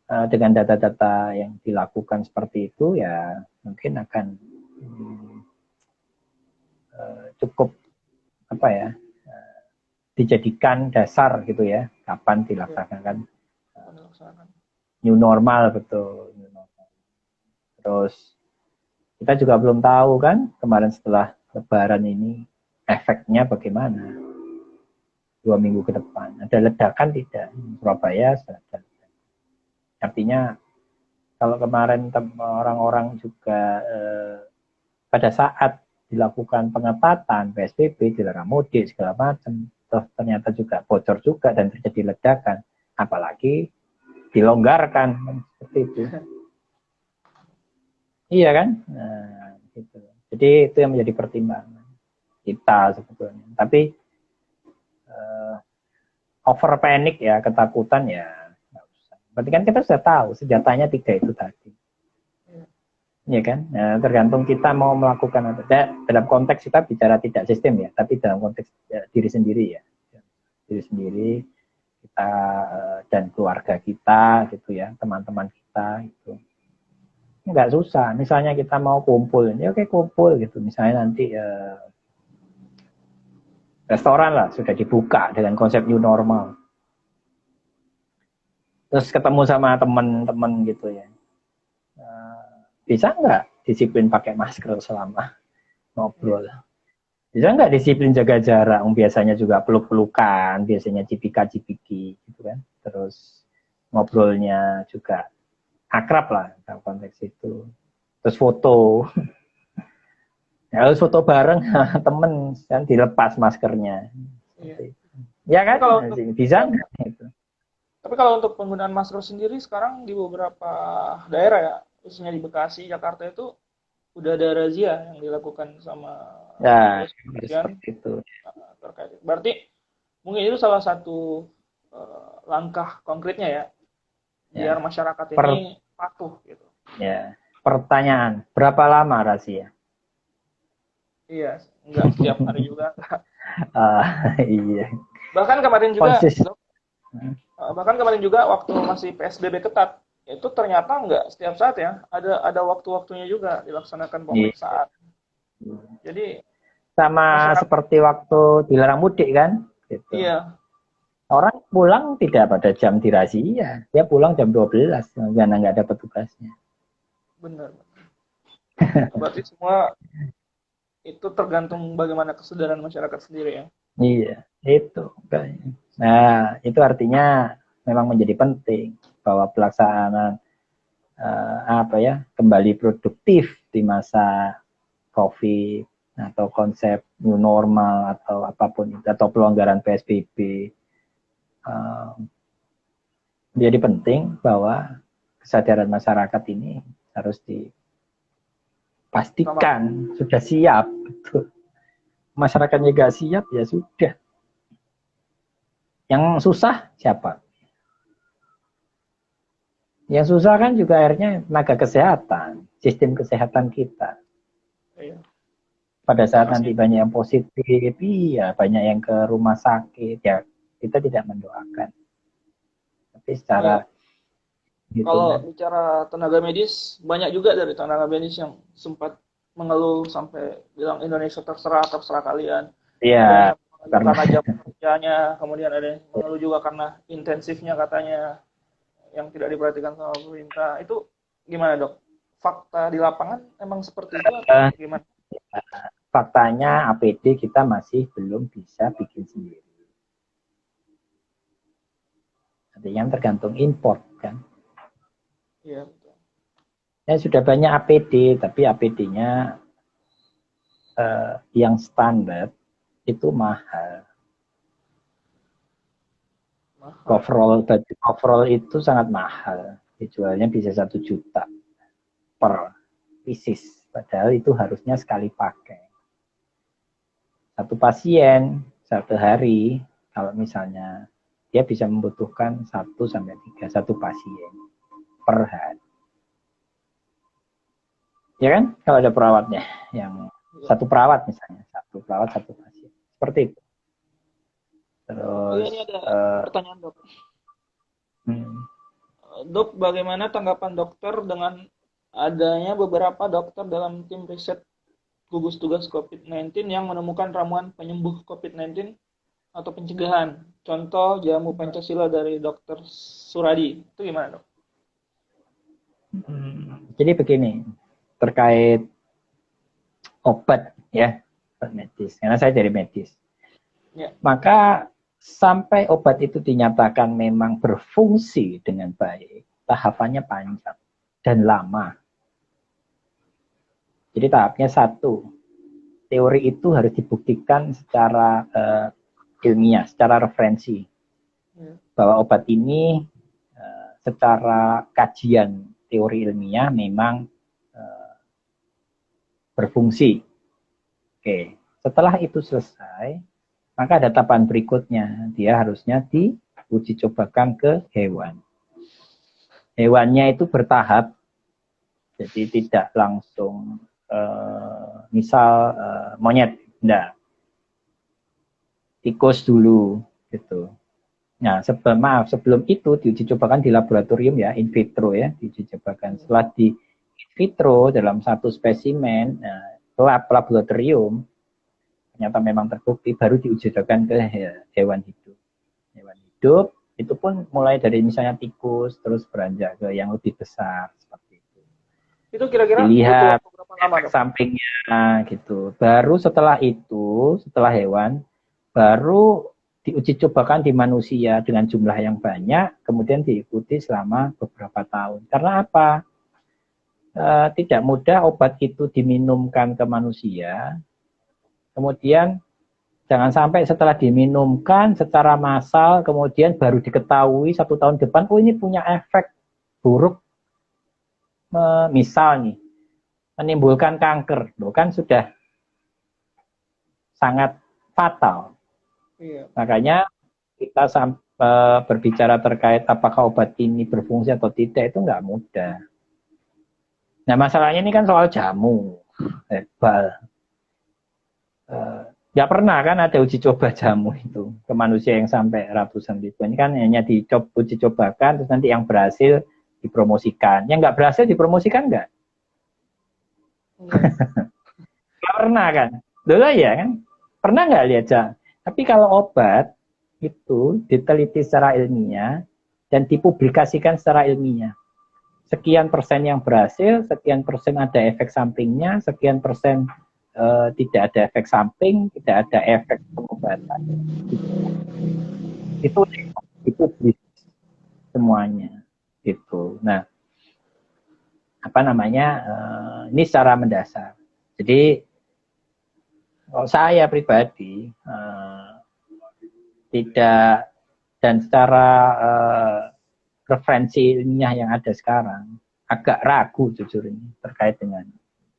dengan data-data yang dilakukan seperti itu ya mungkin akan cukup apa ya dijadikan dasar gitu ya kapan dilaksanakan new normal betul. Terus kita juga belum tahu kan kemarin setelah Lebaran ini efeknya bagaimana 2 minggu ke depan, ada ledakan tidak Surabaya ada. Artinya kalau kemarin orang-orang juga pada saat dilakukan pengetatan PSBB, dilarang mudik segala macam, ternyata juga bocor juga dan terjadi ledakan, apalagi dilonggarkan seperti itu. Iya kan? Nah, gitu. Jadi itu yang menjadi pertimbangan kita sebetulnya. Tapi over panic ya, ketakutan ya nggak usah. Berarti kan kita sudah tahu senjatanya 3 itu tadi. Iya kan? Nah, tergantung kita mau melakukan apa. Dalam konteks kita bicara tidak sistem ya, tapi dalam konteks diri sendiri ya. Diri sendiri kita dan keluarga kita gitu ya, teman-teman kita gitu. Nggak susah. Misalnya kita mau kumpul, ya oke kumpul gitu. Misalnya nanti restoran lah sudah dibuka dengan konsep new normal. Terus ketemu sama teman-teman gitu ya. Bisa nggak disiplin pakai masker selama ngobrol? Bisa nggak disiplin jaga jarak? Biasanya juga peluk-pelukan, biasanya cipika-cipiki gitu kan. Terus ngobrolnya juga akrab lah dalam konteks itu. Terus foto. Ya, harus foto bareng temen kan dilepas maskernya. Ya kan? Kalau bisa nggak itu? Tapi kalau untuk penggunaan masker sendiri sekarang di beberapa daerah ya, khususnya di Bekasi, Jakarta itu udah ada razia yang dilakukan sama kepolisian itu terkait. Berarti mungkin itu salah satu langkah konkretnya ya, biar masyarakat ini patuh gitu. Ya. Pertanyaan, berapa lama razia? Iya, enggak setiap hari juga. Iya. Bahkan kemarin juga waktu masih PSBB ketat, itu ternyata enggak setiap saat ya, ada waktu-waktunya juga dilaksanakan pemeriksaan. Jadi sama seperti waktu dilarang mudik kan? Gitu. Iya. Orang pulang tidak pada jam dirazia, dia pulang jam 12 karena nggak ada petugasnya. Benar. Berarti semua itu tergantung bagaimana kesadaran masyarakat sendiri ya. Iya, itu. Nah, itu artinya memang menjadi penting bahwa pelaksanaan kembali produktif di masa COVID atau konsep new normal atau apapun itu atau pelonggaran PSBB menjadi penting bahwa kesadaran masyarakat ini harus dipastikan sudah siap. Betul. Masyarakatnya nggak siap ya sudah. Yang susah siapa? Yang susah kan juga akhirnya tenaga kesehatan, sistem kesehatan kita. Iya. Pada saat nanti banyak yang positif, iya, banyak yang ke rumah sakit, ya kita tidak mendoakan. Tapi secara kalau bicara tenaga medis, banyak juga dari tenaga medis yang sempat mengeluh sampai bilang Indonesia terserah kalian. Iya. Karena jam kerjanya, kemudian ada yang mengeluh juga karena intensifnya katanya yang tidak diperhatikan sama pemerintah. Itu gimana dok? Fakta di lapangan emang seperti itu atau gimana? Faktanya APD kita masih belum bisa bikin sendiri. Artinya tergantung import kan. Iya betul. Ya sudah banyak APD, tapi APD-nya yang standar itu mahal. Mahal. Baju coverall itu sangat mahal. Dijualnya bisa 1 juta per pieces. Padahal itu harusnya sekali pakai. Satu pasien, satu hari, kalau misalnya dia bisa membutuhkan 1 sampai 3 satu pasien per hari. Ya kan? Kalau ada perawatnya, yang satu perawat misalnya, satu perawat, satu pasien. Seperti itu. Iya, Terus, ini ada pertanyaan dok. hmm, Dok, bagaimana tanggapan dokter dengan adanya beberapa dokter dalam tim riset gugus tugas COVID-19 yang menemukan ramuan penyembuh COVID-19 atau pencegahan? Contoh jamu Pancasila dari dokter Suradi. Itu gimana dok? jadi begini, terkait obat ya, obat medis. Karena saya dari medis. Ya. Maka sampai obat itu dinyatakan memang berfungsi dengan baik, tahapannya panjang dan lama. Jadi tahapnya satu, teori itu harus dibuktikan secara ilmiah, secara referensi. Bahwa obat ini secara kajian teori ilmiah memang berfungsi. Oke, setelah itu selesai, maka ada tahapan berikutnya. Dia harusnya diuji cobakan ke hewan. Hewannya itu bertahap, jadi tidak langsung misal monyet, enggak. Tikus dulu, gitu. Nah, sebelum itu diuji cobakan di laboratorium ya, in vitro ya, diuji cobakan. Setelah di in vitro dalam satu spesimen, laboratorium, ternyata memang terbukti, baru diuji cobakan ke hewan hidup. Hewan hidup itu pun mulai dari misalnya tikus, terus beranjak ke yang lebih besar seperti itu. Itu kira-kira dilihat berapa lama dok? sampingnya gitu. Baru setelah itu, setelah hewan, baru diuji cobakan di manusia dengan jumlah yang banyak, kemudian diikuti selama beberapa tahun. Karena apa? Tidak mudah obat itu diminumkan ke manusia, kemudian jangan sampai setelah diminumkan secara massal, kemudian baru diketahui 1 tahun depan, oh ini punya efek buruk, misal nih, menimbulkan kanker, loh kan sudah sangat fatal. Iya. Makanya kita berbicara terkait apakah obat ini berfungsi atau tidak, itu nggak mudah. Nah masalahnya ini kan soal jamu, herbal. Nggak pernah kan ada uji coba jamu itu ke manusia yang sampai ratusan ribu. Ini kan hanya uji cobakan, terus nanti yang berhasil dipromosikan. Yang nggak berhasil dipromosikan nggak? Nggak pernah kan? Dulu ya kan? Pernah nggak lihat jamu? Tapi kalau obat itu diteliti secara ilmiah dan dipublikasikan secara ilmiah. Sekian persen yang berhasil, sekian persen ada efek sampingnya, sekian persen tidak ada efek samping, tidak ada efek pengobatan. Itu dipublis semuanya. Gitu. Nah, apa namanya? Ini secara mendasar. Jadi, kalau saya pribadi tidak, dan secara referensi ilmiah yang ada sekarang agak ragu jujur ini terkait dengan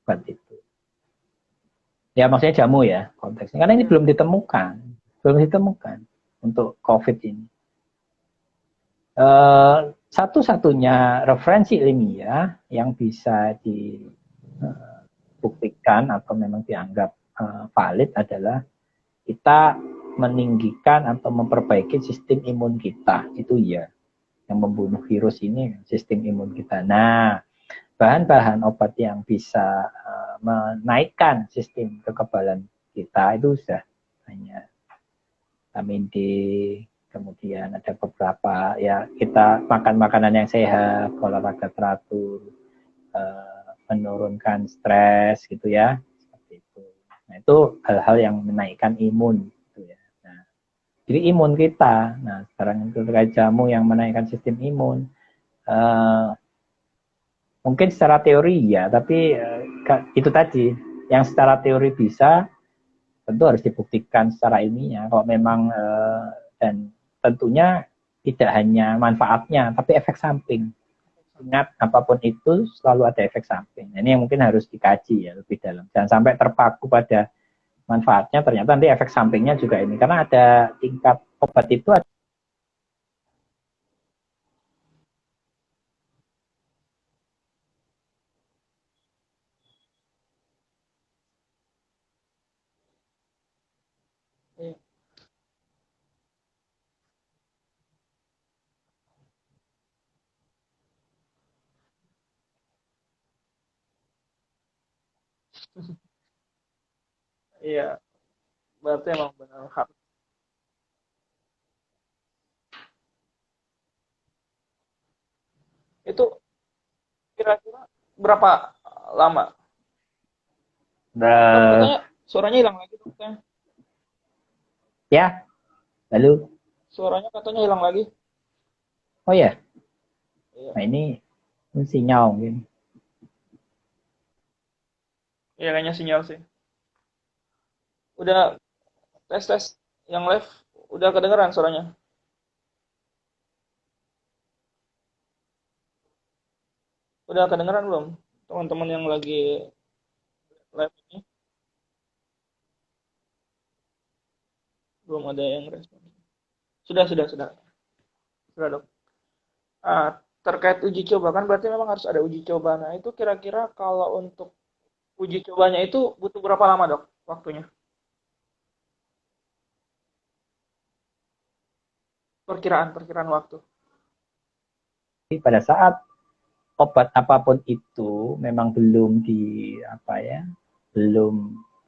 obat itu. Ya maksudnya jamu ya konteksnya, karena ini belum ditemukan untuk COVID ini. Satu-satunya referensi ilmiah yang bisa dibuktikan atau memang dianggap valid adalah kita meninggikan atau memperbaiki sistem imun kita, itu ya. Yang membunuh virus ini sistem imun kita. Nah, bahan-bahan obat yang bisa menaikkan sistem kekebalan kita itu sudah banyak. Vitamin D, kemudian ada beberapa ya, kita makan makanan yang sehat, olahraga teratur, menurunkan stres gitu ya, seperti itu. Nah, itu hal-hal yang menaikkan imun gitu ya. Nah, jadi imun kita. Nah, sekarang itu terkait jamu yang menaikkan sistem imun. Mungkin secara teori ya, tapi itu tadi yang secara teori bisa, tentu harus dibuktikan secara ilmiah kalau memang dan tentunya tidak hanya manfaatnya tapi efek samping. Ingat apapun itu selalu ada efek samping. Ini yang mungkin harus dikaji ya lebih dalam. Jangan sampai terpaku pada manfaatnya ternyata nanti efek sampingnya juga ini karena ada tingkat obat itu ada. Iya. Iya, berarti emang benar harus. Itu kira-kira berapa lama? Dok, Uh, katanya suaranya hilang lagi, dok. Katanya. ya, lalu Suaranya katanya hilang lagi. oh ya, Iya. nah ini sinyal mungkin. Iya, kayaknya sinyal sih. Udah tes-tes yang live, udah kedengeran suaranya. Udah kedengeran belum? Teman-teman yang lagi live ini belum ada yang respon. Sudah, sudah dok. Ah, terkait uji coba kan berarti memang harus ada uji coba. Nah itu kira-kira kalau untuk uji cobanya itu butuh berapa lama dok waktunya? Perkiraan waktu. Pada saat obat apapun itu memang belum di apa ya, belum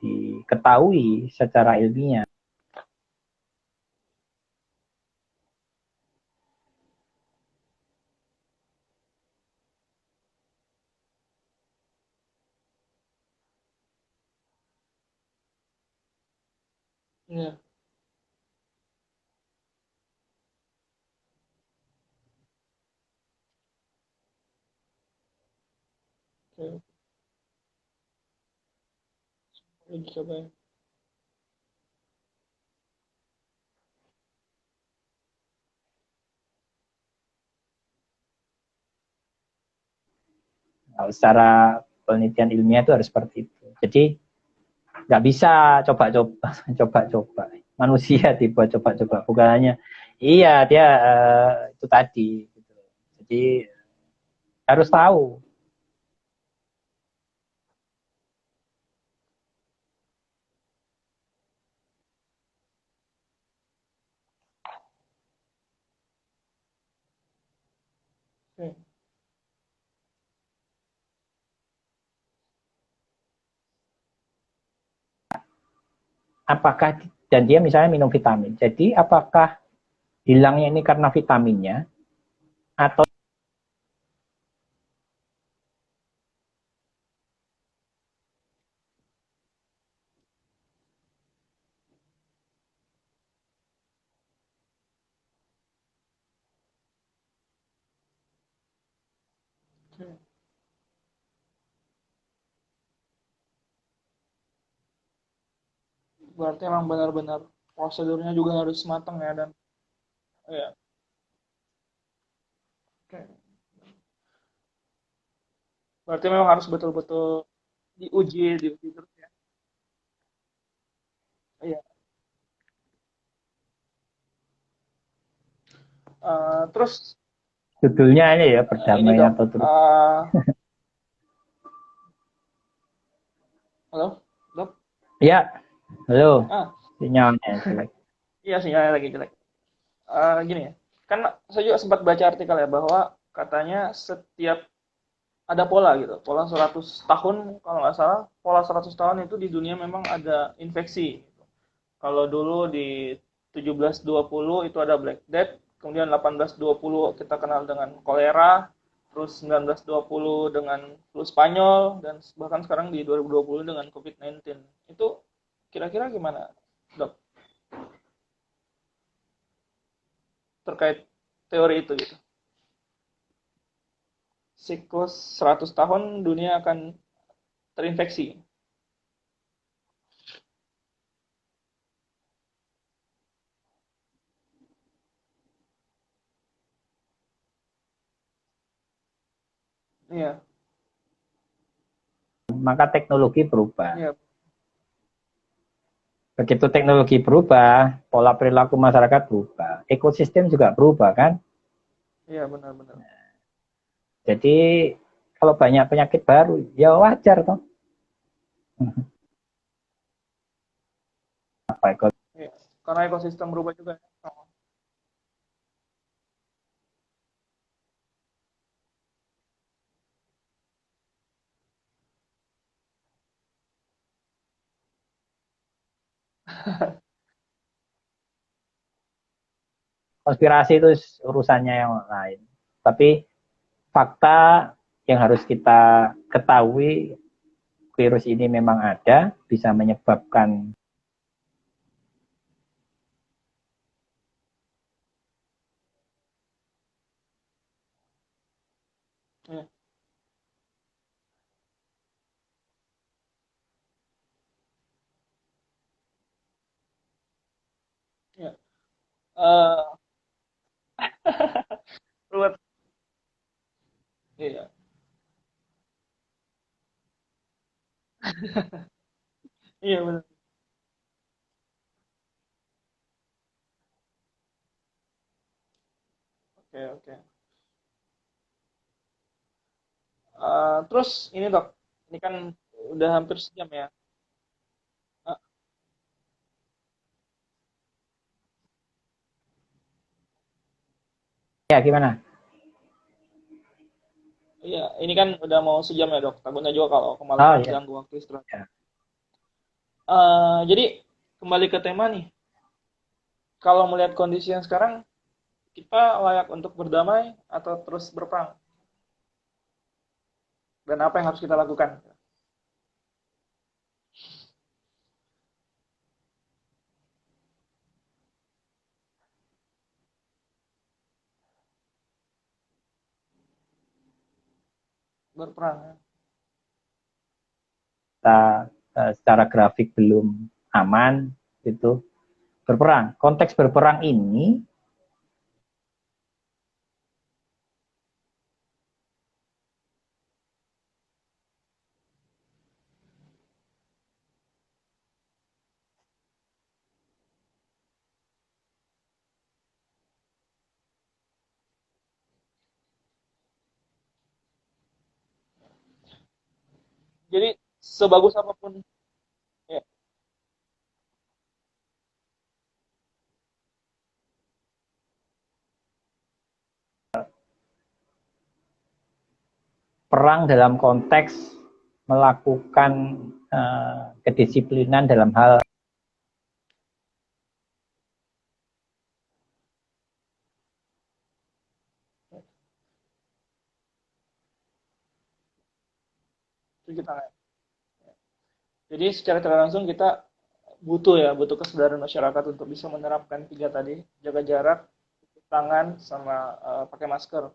diketahui secara ilmiah. Iya. Oke. Uji coba. Ya. Nah, secara penelitian ilmiah itu harus seperti itu. Jadi nggak bisa coba-coba, coba-coba. Manusia dibuat coba-coba, bukan hanya iya dia itu tadi. Gitu. Jadi harus tahu. Oke. Apakah dan dia misalnya minum vitamin. Jadi apakah hilangnya ini karena vitaminnya atau Oke. Berarti emang benar-benar prosedurnya juga harus matang ya dan ya. Oke. Berarti memang harus betul-betul diuji terus ya. Iya. Terus judulnya ini ya ini berdamai dok, atau terus? halo, dok. Ya, halo. Ah, Sinyalnya jelek. iya sinyalnya lagi jelek. Gini ya, kan saya juga sempat baca artikel ya bahwa katanya setiap ada pola gitu, pola 100 tahun kalau nggak salah, pola 100 tahun itu di dunia memang ada infeksi. Gitu. Kalau dulu di 1720 itu ada Black Death, kemudian 1820 kita kenal dengan kolera, terus 1920 dengan flu Spanyol, dan bahkan sekarang di 2020 dengan COVID-19. Itu kira-kira gimana, dok, terkait teori itu gitu? Siklus 100 tahun dunia akan terinfeksi. Iya, Maka teknologi berubah. iya, Begitu teknologi berubah, pola perilaku masyarakat berubah, ekosistem juga berubah kan. iya benar-benar. Jadi kalau banyak penyakit baru, ya wajar toh. Apa Iya. Karena ekosistem berubah juga. Oh. konspirasi itu urusannya yang lain. Tapi fakta yang harus kita ketahui, virus ini memang ada, bisa menyebabkan Iya, iya. Eh, Ruwet. Iya, iya benar. Oke, oke. Terus ini dok, ini kan udah hampir sejam ya. Eh, ya gimana? iya, ini kan udah mau sejam ya dok. Takutnya juga kalau Oh kemalaman ya, ganggu waktu istirahat. ya. Jadi kembali ke tema nih. Kalau melihat kondisi yang sekarang, kita layak untuk berdamai atau terus berperang? Dan apa yang harus kita lakukan? Berperang. Ya. Kita secara grafik belum aman, itu berperang. Konteks berperang ini Jadi sebagus apapun, ya, perang dalam konteks melakukan kedisiplinan dalam hal itu kita. Jadi secara tidak langsung kita butuh kesadaran masyarakat untuk bisa menerapkan tiga tadi, jaga jarak, cuci tangan, sama pakai masker.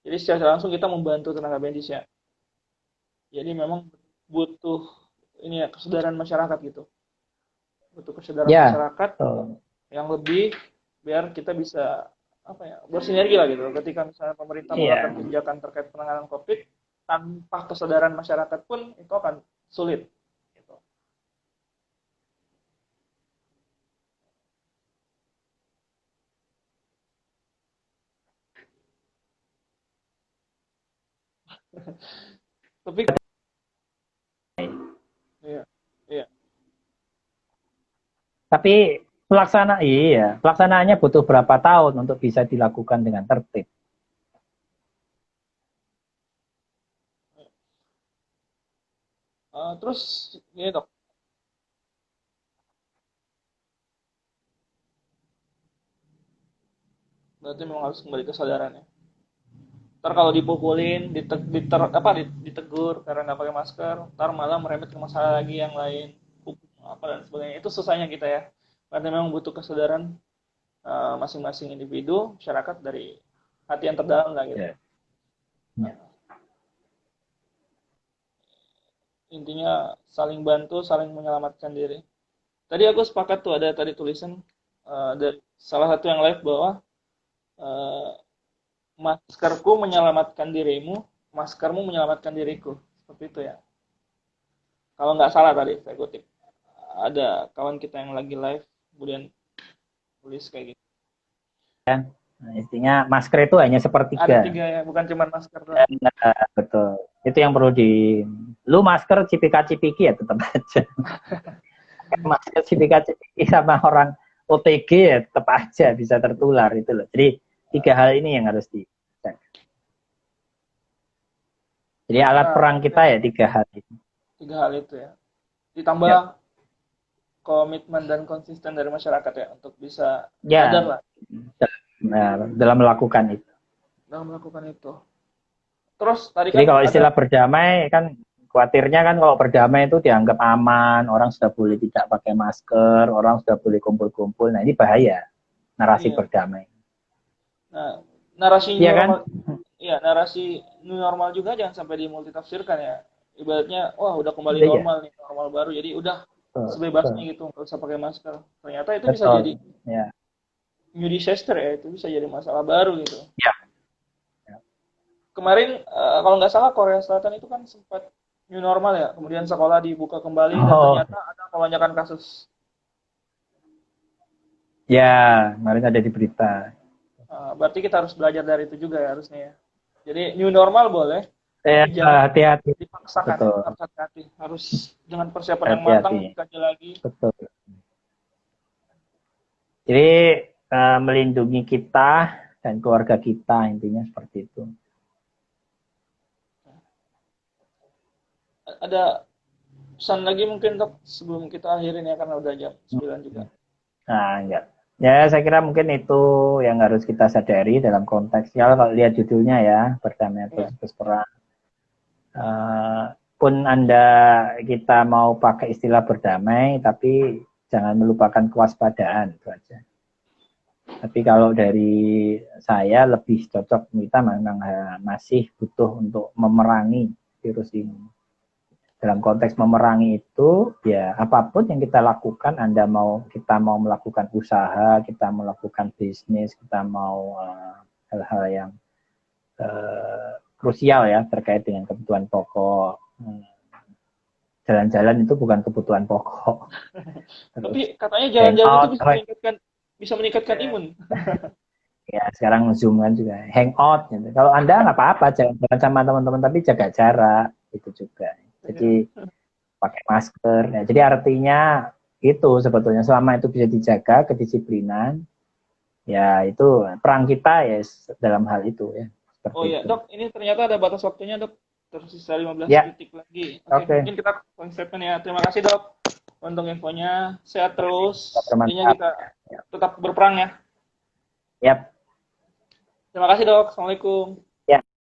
Jadi secara tidak langsung kita membantu tenaga medis ya. Jadi memang butuh ini ya kesadaran masyarakat gitu. Butuh kesadaran ya. masyarakat yang lebih biar kita bisa apa ya bersinergi lah gitu. Ketika misalnya pemerintah mengeluarkan Iya. kebijakan terkait penanganan COVID, tanpa kesadaran masyarakat pun itu akan sulit. Gitu. Tapi iya, iya, Tapi pelaksanaannya butuh berapa tahun untuk bisa dilakukan dengan tertib. Terus ini dok, berarti memang harus kembali kesadaran ya. Ntar kalau dipukulin, ditegur karena nggak pakai masker, ntar malah merembet ke masalah lagi yang lain, hukum apa dan sebagainya. Itu susahnya kita ya. Karena memang butuh kesadaran masing-masing individu, masyarakat dari hati yang terdalam lah gitu. Ya. Ya. Intinya saling bantu, saling menyelamatkan diri. Tadi aku sepakat tuh ada tadi tulisan dari salah satu yang live bahwa uh, maskerku menyelamatkan dirimu, maskermu menyelamatkan diriku. Seperti itu ya. Kalau nggak salah tadi saya kutip. Ada kawan kita yang lagi live, kemudian tulis kayak gitu. Nah, intinya masker itu hanya Ada sepertiga. 3 ya, bukan cuma masker doang. Betul. Itu yang perlu lu masker cipika-cipiki ya tetap aja. Masker cipika-cipiki sama orang OTG ya tetap aja bisa tertular itu loh. Jadi 3 hal ini yang harus dicek. Jadi alat perang kita ya 3 hal itu. 3 hal itu ya. Ditambah komitmen dan konsisten dari masyarakat ya untuk bisa sadar lah. Nah, dalam melakukan itu. Terus tadi jadi kan kalau istilah berdamai kan khawatirnya kan kalau berdamai itu dianggap aman, orang sudah boleh tidak pakai masker, orang sudah boleh kumpul-kumpul. Nah, ini bahaya narasi berdamai. Nah, narasi iya kan? Narasi new normal juga jangan sampai dimultitafsirkan ya. Ibaratnya wah udah kembali normal nih, normal baru. Jadi udah sebebasnya gitu, nggak usah pakai masker. Ternyata itu bisa jadi new disaster ya, itu bisa jadi masalah baru gitu. Kemarin kalau nggak salah Korea Selatan itu kan sempat new normal ya, kemudian sekolah dibuka kembali dan ternyata ada lonjakan kasus. Ya, kemarin ada di berita. Berarti kita harus belajar dari itu juga ya harusnya ya. Jadi new normal boleh, tapi jangan hati-hati. dipaksakan. Harus hati-hati, harus dengan persiapan yang matang dikaji lagi. Betul. Jadi melindungi kita dan keluarga kita intinya seperti itu. Ada pesan lagi mungkin Dok sebelum kita akhirin ya karena udah jam 9 juga. Nah, enggak. Ya, saya kira mungkin itu yang harus kita sadari dalam konteks kalau lihat judulnya ya, berdamai versus perang. Pun Anda kita mau pakai istilah berdamai, tapi jangan melupakan kewaspadaan itu aja. Tapi kalau dari saya lebih cocok kita memang masih butuh untuk memerangi virus ini. Dalam konteks memerangi itu, ya apapun yang kita lakukan, kita mau melakukan usaha, kita melakukan bisnis, kita mau hal-hal yang krusial ya terkait dengan kebutuhan pokok. Jalan-jalan itu bukan kebutuhan pokok. Tapi katanya jalan-jalan itu bisa meningkatkan imun. Ya sekarang Zoom kan juga hangout gitu. Kalau Anda nggak apa-apa jalan-jalan sama teman-teman tapi jaga jarak itu juga. Jadi pakai masker. Ya, jadi artinya itu sebetulnya selama itu bisa dijaga kedisiplinan, ya itu perang kita ya dalam hal itu ya. Iya, Dok, ini ternyata ada batas waktunya, Dok. Tersisa 15 detik lagi. Oke. Mungkin kita konsepkan ya. Terima kasih, Dok, untuk infonya. Sehat terus. Intinya kita tetap berperang ya. Yap. Terima kasih, Dok. Assalamualaikum.